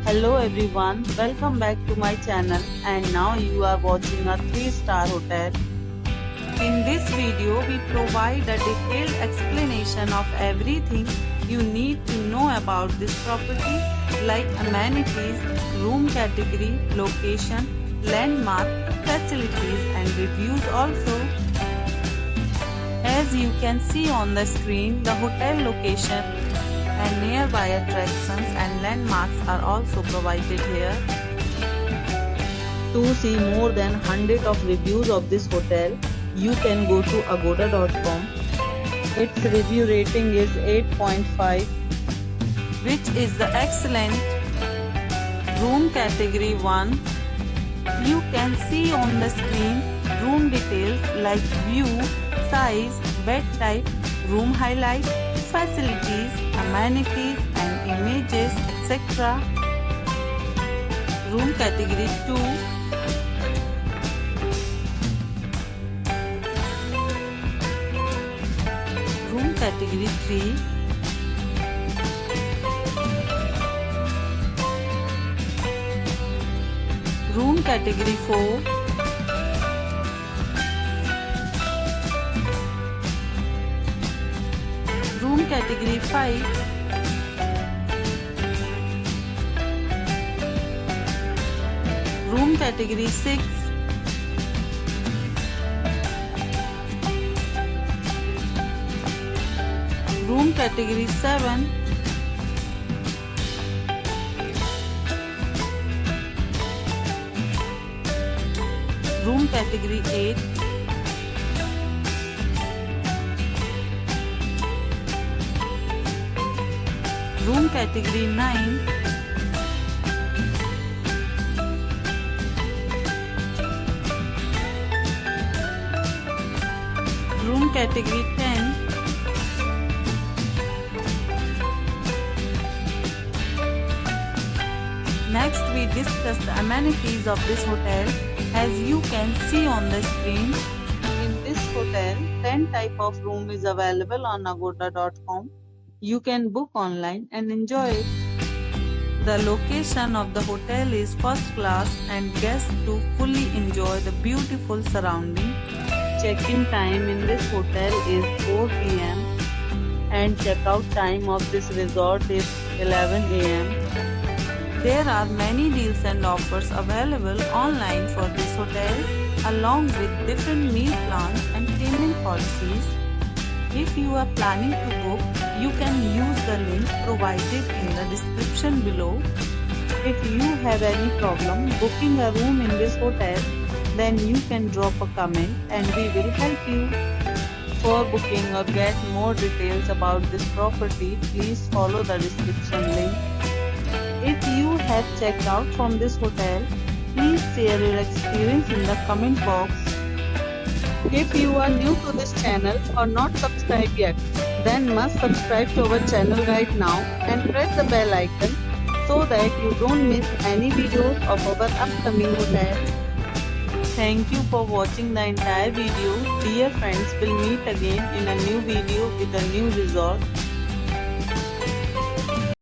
Hello everyone, welcome back to my channel and now you are watching a 3-star hotel. In this video, we provide a detailed explanation of everything you need to know about this property like amenities, room category, location, landmark, facilities and reviews also. As you can see on the screen, the hotel location and nearby attractions and landmarks are also provided here. To see more than 100 of reviews of this hotel, you can go to agoda.com. Its review rating is 8.5, which is the excellent. Room category 1. You can see on the screen room details like view, size, bed type, room highlight, facilities, amenities and images, etc. Room category 2. Room category 3. Room category 4. Room category 5. Room category 6. Room category 7. Room category 8. Room category 9. Room category 10. Next we discuss the amenities of this hotel. As you can see on the screen, in this hotel 10 type of room is available on agoda.com. You can book online and enjoy it. The location of the hotel is first class and guests to fully enjoy the beautiful surrounding. Check-in time in this hotel is 4 p.m. and check-out time of this resort is 11 a.m. There are many deals and offers available online for this hotel along with different meal plans and payment policies. If you are planning to book, you can use the link provided in the description below. If you have any problem booking a room in this hotel, then you can drop a comment and we will help you. For booking or get more details about this property, please follow the description link. If you have checked out from this hotel, please share your experience in the comment box. If you are new to this channel or not subscribed yet, then must subscribe to our channel right now and press the bell icon so that you don't miss any videos of our upcoming hotel. Thank you for watching the entire video. Dear friends, we'll meet again in a new video with a new resort.